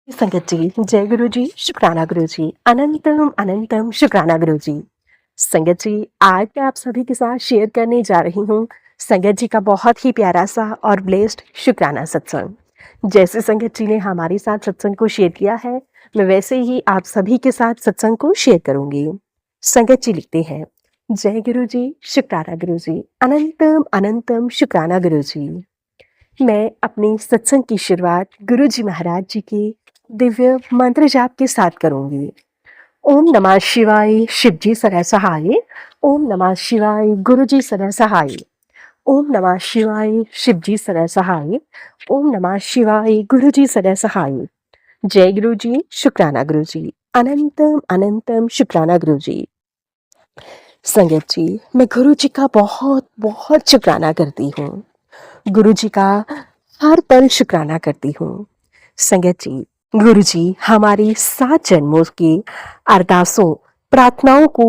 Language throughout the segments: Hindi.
संगत जी, जय गुरु जी, शुक्राना गुरु जी, अनंतम अनंतम शुक्राना गुरु जी। संगत जी, आज मैं आप सभी के साथ शेयर करने जा रही हूँ संगत जी का बहुत ही प्यारा सा और ब्लेस्ड शुक्राना सत्संग। जैसे संगत जी ने हमारे साथ सत्संग को शेयर किया है, मैं वैसे ही आप सभी के साथ सत्संग को शेयर करूंगी। संगत जी लिखते हैं, जय गुरु जी, शुक्राना गुरु जी, अनंतम अनंतम शुक्राना गुरु जी। मैं अपनी सत्संग की शुरुआत गुरु जी महाराज जी के दिव्य मंत्र जाप के साथ करूंगी। ओम नमः शिवाय, शिव जी सदा सहाय। ओम नमः शिवाय, गुरु जी सदा सहाय। ओम नमः शिवाय, शिव जी सदा सहाय। ओम नमः शिवाय, गुरु जी सदा सहाय। जय गुरु जी, शुक्राना गुरु जी, अनंतम अनंतम शुक्राना गुरु जी। संगत जी, मैं गुरु जी का बहुत बहुत शुक्राना करती हूँ। गुरु जी का हर पल शुक्राना करती हूँ। संगत जी, गुरु जी हमारी 7 जन्मों की अरदासों, प्रार्थनाओं को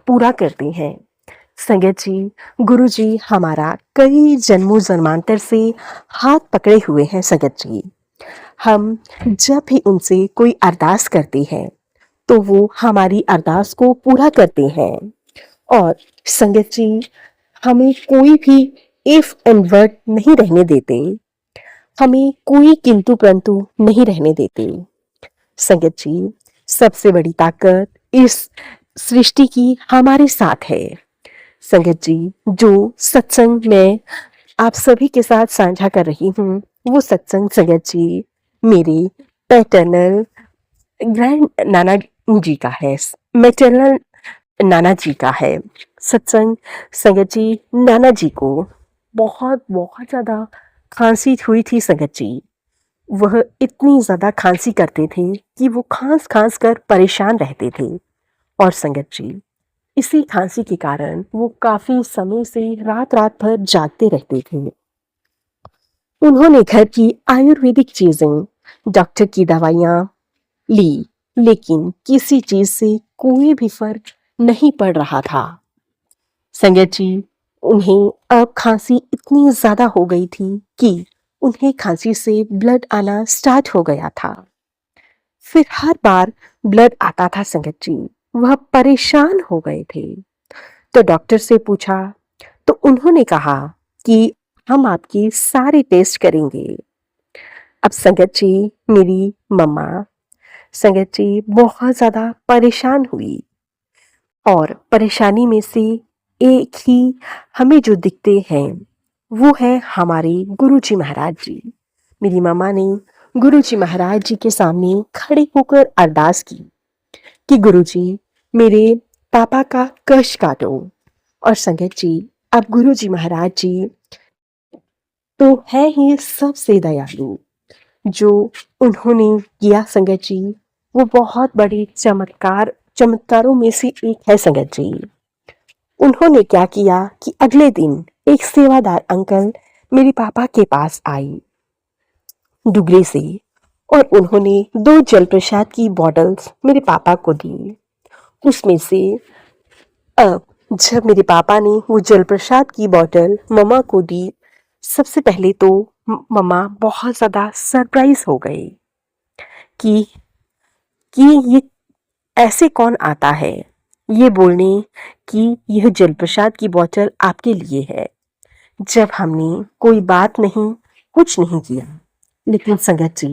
पूरा करते हैं। संगत जी, गुरु जी हमारा कई जन्मों जन्मांतर से हाथ पकड़े हुए हैं। संगत जी, हम जब भी उनसे कोई अरदास करते हैं तो वो हमारी अरदास को पूरा करते हैं। और संगत जी, हमें कोई भी इफ एंड वर्ड नहीं रहने देते, हमें कोई किंतु परंतु नहीं रहने देते। संगत जी, सबसे बड़ी ताकत इस सृष्टि की हमारे साथ है। संगत जी, जो सत्संग मैं आप सभी के साथ साझा कर रही हूँ, वो सत्संग संगत जी मेरे पैटर्नल ग्रैंड नाना जी का है, मैटरनल नाना जी का है। सत्संग संगत जी, नाना जी को बहुत बहुत ज़्यादा खांसी हुई थी। संगत जी, वह इतनी ज़्यादा खांसी करते थे कि वो खांस-खांस कर परेशान रहते थे। और संगत जी, इसी खांसी के कारण वो काफ़ी समय से रात-रात भर जागते रहते थे। उन्होंने घर की आयुर्वेदिक चीज़ें, डॉक्टर की दवाइयाँ ली, लेकिन किसी चीज़ से कोई भी फ़र्क नहीं पड़ रहा था। संगत जी, उन्हें अब खांसी इतनी ज़्यादा हो गई थी कि उन्हें खांसी से ब्लड आना स्टार्ट हो गया था। फिर हर बार ब्लड आता था। संगत जी, वह परेशान हो गए थे। तो डॉक्टर से पूछा तो उन्होंने कहा कि हम आपके सारे टेस्ट करेंगे। अब संगत जी, मेरी मम्मा संगत जी बहुत ज़्यादा परेशान हुई। और परेशानी में से एक ही हमें जो दिखते हैं वो है हमारे गुरु जी महाराज जी। मेरी मम्मा ने गुरु जी महाराज जी के सामने खड़े होकर अरदास की कि गुरु जी, मेरे पापा का कष्ट काटो। और संगत जी, अब गुरु जी महाराज जी तो है ही सबसे दयालु। जो उन्होंने किया संगत जी, वो बहुत बड़े चमत्कारों में से एक है। संगत जी, उन्होंने क्या किया कि अगले दिन एक सेवादार अंकल मेरे पापा के पास आई डुगरे से, और उन्होंने 2 जल प्रसाद की बॉटल्स मेरे पापा को दी। उसमें से अब जब मेरे पापा ने वो जल प्रसाद की बॉटल मम्मा को दी, सबसे पहले तो मम्मा बहुत ज़्यादा सरप्राइज हो गई कि ये ऐसे कौन आता है ये बोलने कि यह जल प्रसाद की बॉटल आपके लिए है, जब हमने कोई बात नहीं, कुछ नहीं किया। लेकिन संगत जी,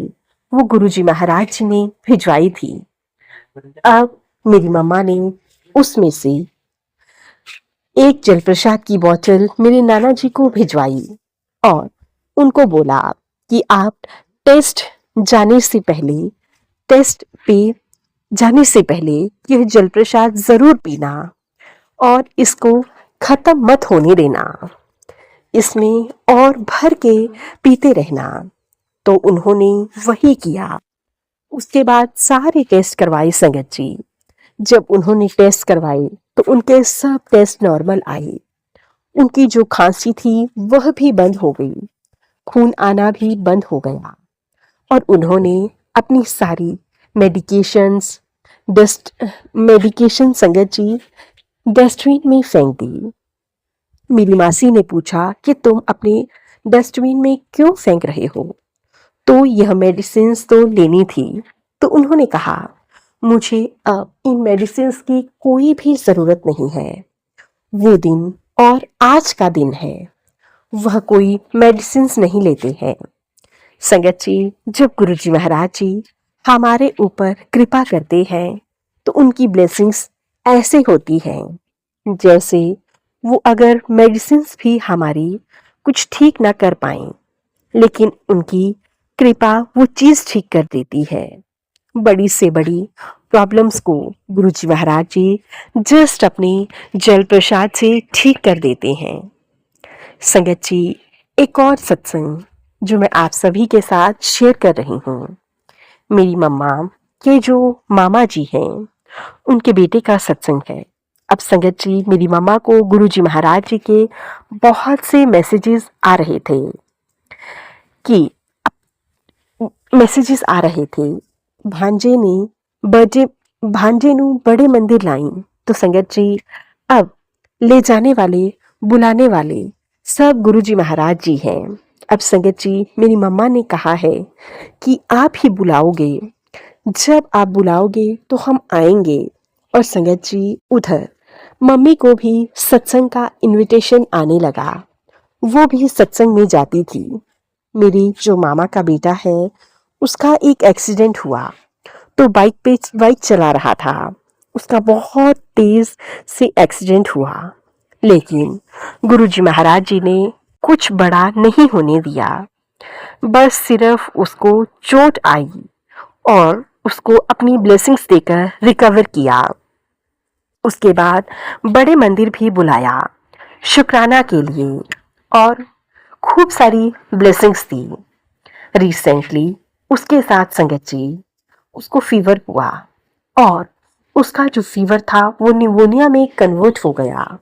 वो गुरुजी महाराज जी ने भिजवाई थी। अब मेरी मम्मा ने उसमें से एक जल प्रसाद की बोतल मेरे नाना जी को भिजवाई और उनको बोला कि आप टेस्ट जाने से पहले टेस्ट पे जाने से पहले यह जल प्रसाद जरूर पीना और इसको खत्म मत होने देना, इसमें और भर के पीते रहना। तो उन्होंने वही किया। उसके बाद सारे टेस्ट करवाए। संगत जी, जब उन्होंने टेस्ट करवाए तो उनके सब टेस्ट नॉर्मल आए। उनकी जो खांसी थी वह भी बंद हो गई, खून आना भी बंद हो गया। और उन्होंने अपनी सारी मेडिकेशंस डस्ट मेडिकेशन संगत जी डस्टबिन में फेंक दी। मेरी मासी ने पूछा कि तुम अपने डस्टबिन में क्यों फेंक रहे हो? तो यह मेडिसिन्स तो लेनी थी। तो उन्होंने कहा, मुझे अब इन मेडिसिन्स की कोई भी ज़रूरत नहीं है। वो दिन और आज का दिन है, वह कोई मेडिसिन्स नहीं लेते हैं। संगत जी, जब गुरुजी महाराज जी हमारे ऊपर कृपा करते हैं तो उनकी ब्लेसिंग्स ऐसे होती हैं जैसे वो अगर मेडिसिन्स भी हमारी कुछ ठीक ना कर पाएं, लेकिन उनकी कृपा वो चीज़ ठीक कर देती है। बड़ी से बड़ी प्रॉब्लम्स को गुरुजी महाराज जी जस्ट अपने जल प्रसाद से ठीक कर देते हैं। संगत जी, एक और सत्संग जो मैं आप सभी के साथ शेयर कर रही हूँ, मेरी मम्मा के जो मामा जी हैं उनके बेटे का सत्संग है। अब संगत जी, मेरी मम्मा को गुरुजी महाराज जी के बहुत से मैसेजेस आ रहे थे कि भांजे ने बड़े भांजे नु बड़े मंदिर लाई। तो संगत जी, अब ले जाने वाले बुलाने वाले सब गुरुजी महाराज जी हैं। अब संगत जी, मेरी मम्मा ने कहा है कि आप ही बुलाओगे, जब आप बुलाओगे तो हम आएंगे। और संगत जी, उधर मम्मी को भी सत्संग का इनविटेशन आने लगा, वो भी सत्संग में जाती थी। मेरी जो मामा का बेटा है उसका एक एक्सीडेंट हुआ, तो बाइक चला रहा था, उसका बहुत तेज से एक्सीडेंट हुआ, लेकिन गुरुजी महाराज जी ने कुछ बड़ा नहीं होने दिया। बस सिर्फ उसको चोट आई और उसको अपनी ब्लेसिंग्स देकर रिकवर किया। उसके बाद बड़े मंदिर भी बुलाया शुक्राना के लिए और खूब सारी ब्लेसिंग्स दी। रिसेंटली उसके साथ संगत जी, उसको फीवर हुआ और उसका जो फीवर था वो निमोनिया में कन्वर्ट हो गया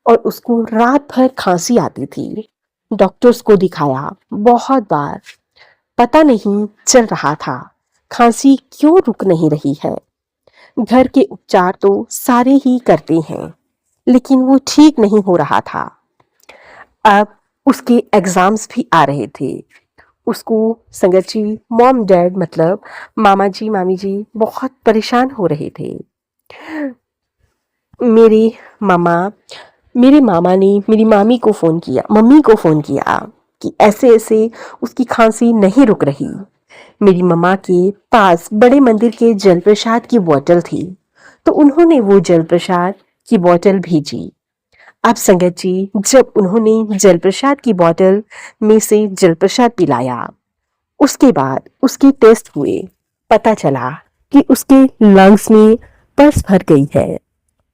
और उसको रात भर खांसी आती थी। डॉक्टर्स को दिखाया बहुत बार, पता नहीं चल रहा था खांसी क्यों रुक नहीं रही है। घर के उपचार तो सारे ही करते हैं, लेकिन वो ठीक नहीं हो रहा था। अब उसके एग्जाम्स भी आ रहे थे। उसको संगत जी, मॉम डैड मतलब मामा जी मामी जी बहुत परेशान हो रहे थे। मेरे मामा ने मेरी मम्मी को फ़ोन किया कि ऐसे ऐसे उसकी खांसी नहीं रुक रही। मेरी मम्मा के पास बड़े मंदिर के जल प्रसाद की बोतल थी, तो उन्होंने वो जल प्रसाद की बोतल भेजी। अब संगत जी, जब उन्होंने जल प्रसाद की बोतल में से जल प्रसाद पिलाया, उसके बाद उसके टेस्ट हुए, पता चला कि उसके लंग्स में पस भर गई है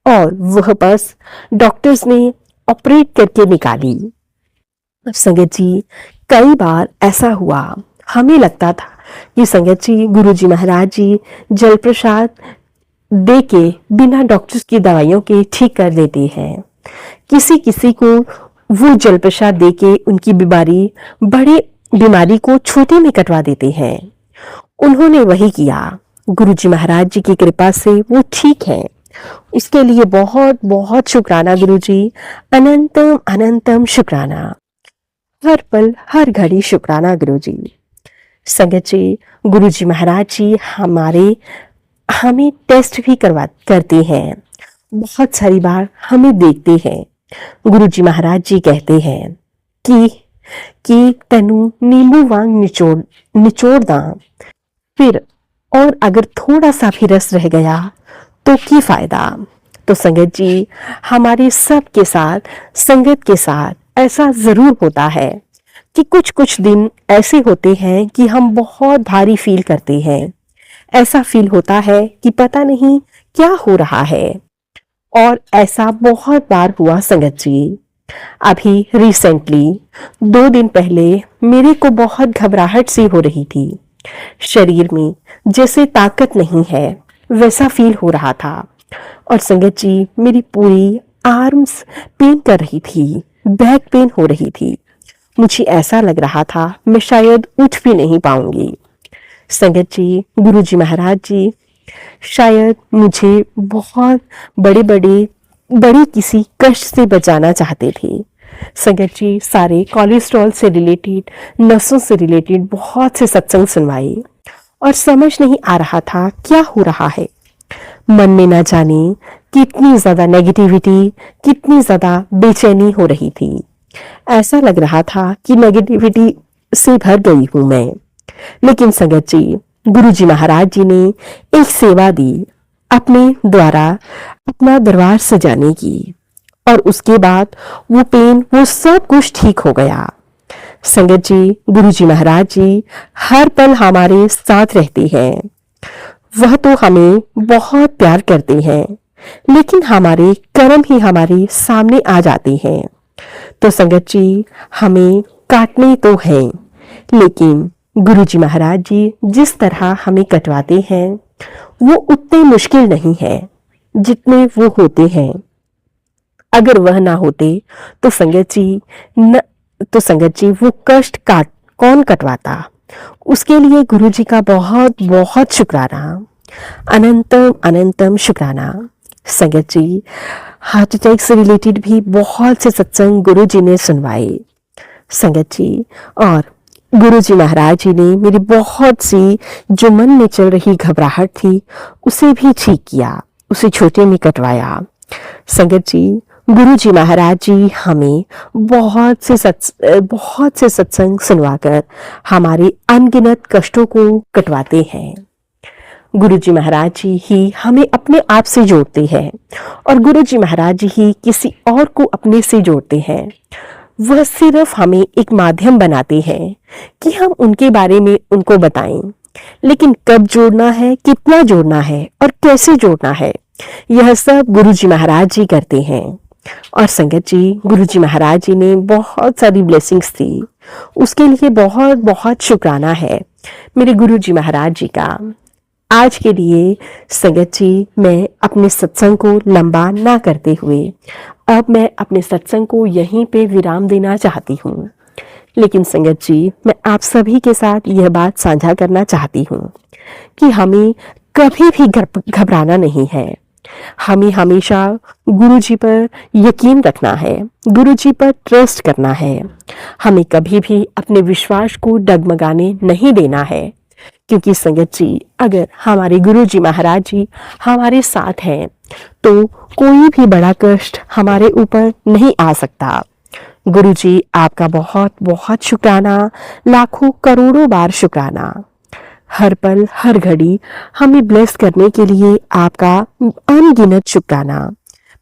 और वह पस डॉक्टर्स ने ऑपरेट करके निकाली। अब संगत जी, कई बार ऐसा हुआ, हमें लगता था कि संगत जी, गुरुजी महाराज जी जल प्रसाद दे के बिना डॉक्टर्स की दवाइयों के ठीक कर देते हैं। किसी किसी को वो जल प्रसाद दे के उनकी बड़े बीमारी को छोटे में कटवा देते हैं। उन्होंने वही किया। गुरुजी महाराज जी की कृपा से वो ठीक है। इसके लिए बहुत बहुत शुक्राना गुरुजी, अनंतम अनंतम शुक्राना। हर पल हर घड़ी शुक्राना गुरुजी। संगत जी, गुरुजी महाराज जी हमें टेस्ट भी करते हैं। बहुत सारी बार हमें देखते हैं। गुरुजी महाराज जी कहते हैं कि तनु नींबू वांग निचोड़ दा, फिर और अगर थोड़ा सा भी रस रह गया तो की फायदा। तो संगत जी, हमारे सब के साथ, संगत के साथ ऐसा जरूर होता है कि कुछ कुछ दिन ऐसे होते हैं कि हम बहुत भारी फील करते हैं। ऐसा फील होता है कि पता नहीं क्या हो रहा है, और ऐसा बहुत बार हुआ संगत जी। अभी रिसेंटली 2 दिन पहले मेरे को बहुत घबराहट सी हो रही थी। शरीर में जैसे ताकत नहीं है वैसा फील हो रहा था। और संगत जी, मेरी पूरी आर्म्स पेन कर रही थी, बैक पेन हो रही थी। मुझे ऐसा लग रहा था मैं शायद उठ भी नहीं पाऊंगी। संगत जी, गुरुजी महाराज जी शायद मुझे बहुत बड़े किसी कष्ट से बचाना चाहते थे, संगत जी सारे कोलेस्ट्रॉल से रिलेटेड, नसों से रिलेटेड बहुत से सत्संग सुनवाए और समझ नहीं आ रहा था क्या हो रहा है। मन में ना जाने कितनी ज्यादा नेगेटिविटी, कितनी ज्यादा बेचैनी हो रही थी। ऐसा लग रहा था कि नेगेटिविटी से भर गई हूं मैं। लेकिन संगत जी, गुरु जी महाराज जी ने एक सेवा दी अपने द्वारा अपना दरबार सजाने की, और उसके बाद वो पेन, वो सब कुछ ठीक हो गया। संगत जी, गुरु जी महाराज जी हर पल हमारे साथ रहते हैं। वह तो हमें बहुत प्यार करते हैं, लेकिन हमारे कर्म ही हमारे सामने आ जाते हैं। तो संगत जी, हमें काटने तो हैं, लेकिन गुरु जी महाराज जी जिस तरह हमें कटवाते हैं वो उतने मुश्किल नहीं है जितने वो होते हैं। अगर वह ना होते तो संगत जी वो कष्ट काट कौन कटवाता। उसके लिए गुरु जी का बहुत बहुत शुक्राना, अनंतम अनंतम शुक्राना। संगत जी, हार्ट अटैक से रिलेटेड भी बहुत से सत्संग गुरु जी ने सुनवाए संगत जी, और गुरु जी महाराज जी ने मेरी बहुत सी जो मन में चल रही घबराहट थी उसे भी ठीक किया, उसे छोटे में कटवाया। संगत जी, गुरु जी महाराज जी हमें बहुत से सत्संग सुनवाकर हमारे अनगिनत कष्टों को कटवाते हैं। गुरु जी महाराज जी ही हमें अपने आप से जोड़ते हैं, और गुरु जी महाराज जी ही किसी और को अपने से जोड़ते हैं। वह सिर्फ हमें एक माध्यम बनाते हैं कि हम उनके बारे में उनको बताएं, लेकिन कब जोड़ना है, कितना जोड़ना है और कैसे जोड़ना है, यह सब गुरु जी महाराज जी करते हैं। और संगत जी, गुरु जी महाराज जी ने बहुत सारी ब्लेसिंग्स दी, उसके लिए बहुत बहुत शुक्राना है मेरे गुरु जी महाराज जी का। आज के लिए संगत जी, मैं अपने सत्संग को लंबा ना करते हुए अब मैं अपने सत्संग को यहीं पे विराम देना चाहती हूँ। लेकिन संगत जी, मैं आप सभी के साथ यह बात साझा करना चाहती हूँ कि हमें कभी भी घबराना नहीं है। हमें हमेशा गुरु जी पर यकीन रखना है, गुरु जी पर ट्रस्ट करना है। हमें कभी भी अपने विश्वास को डगमगाने नहीं देना है, क्योंकि संगत जी, अगर हमारे गुरु जी महाराज जी हमारे साथ हैं तो कोई भी बड़ा कष्ट हमारे ऊपर नहीं आ सकता। गुरु जी, आपका बहुत बहुत शुक्राना, लाखों करोड़ों बार शुक्राना। हर पल हर घड़ी हमें ब्लेस करने के लिए आपका अनगिनत शुक्राना,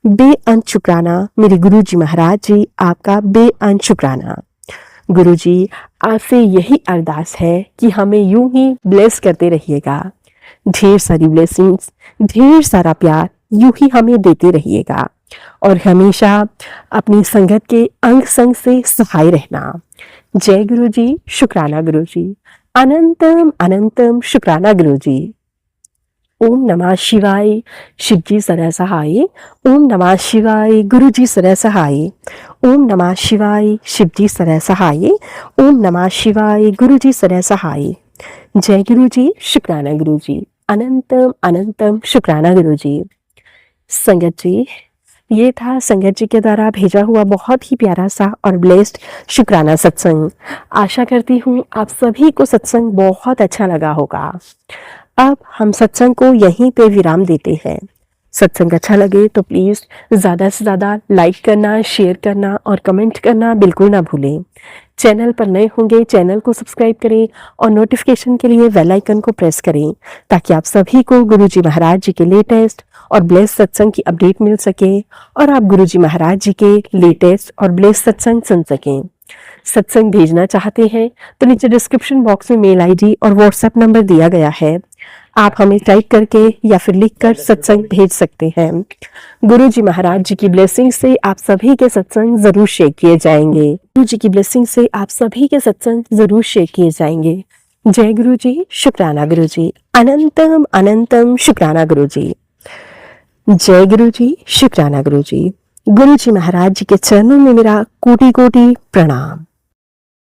बेअंत शुक्राना। मेरे गुरु जी महाराज जी, आपका बेअंत शुक्राना। गुरु जी, आपसे यही अरदास है कि हमें यूं ही ब्लेस करते रहिएगा। ढेर सारी ब्लेसिंग्स, ढेर सारा प्यार यूं ही हमें देते रहिएगा, और हमेशा अपनी संगत के अंग संग से सहाय रहना। जय गुरु जी, शुक्राना गुरु जी, अनंतम अनंतम शुक्राना गुरु जी। ओम नमः शिवाय, शिव जी सदा सहाय। ओम नमः शिवाय, गुरु जी सदा सहाय। ओम नमः शिवाय, शिव जी सदा सहाय। ओम नमः शिवाय, गुरु जी सदा सहाय। जय गुरु जी, शुक्राना गुरु जी, अनंतम अनंतम शुक्राना गुरु जी। संगत जी, ये था संगत जी के द्वारा भेजा हुआ बहुत ही प्यारा सा और ब्लेस्ड शुक्राना सत्संग। आशा करती हूँ आप सभी को सत्संग बहुत अच्छा लगा होगा। अब हम सत्संग को यहीं पे विराम देते हैं। सत्संग अच्छा लगे तो प्लीज़ ज़्यादा से ज़्यादा लाइक करना, शेयर करना और कमेंट करना बिल्कुल ना भूलें। चैनल पर नए होंगे, चैनल को सब्सक्राइब करें और नोटिफिकेशन के लिए बेल आइकन को प्रेस करें, ताकि आप सभी को गुरु जी महाराज जी के लेटेस्ट और ब्लेस सत्संग की अपडेट मिल सके, और आप गुरु जी महाराज जी के लेटेस्ट और ब्लेस सत्संग सुन सकें। सत्संग भेजना चाहते हैं तो नीचे डिस्क्रिप्शन बॉक्स में मेल आईडी और व्हाट्सएप नंबर दिया गया है, आप हमें टाइप करके या फिर लिखकर सत्संग भेज सकते हैं। गुरु जी महाराज जी की ब्लेसिंग से आप सभी के सत्संग जरूर शेयर किए जाएंगे। गुरु जी की ब्लेसिंग से आप सभी के सत्संग जरूर शेयर किए जाएंगे। जय गुरु जी, शुक्राना गुरु जी, अनंतम अनंतम शुक्राना गुरु जी। जय गुरु जी, शुक्राना गुरु जी। गुरु जी महाराज जी के चरणों में मेरा कोटि कोटि प्रणाम।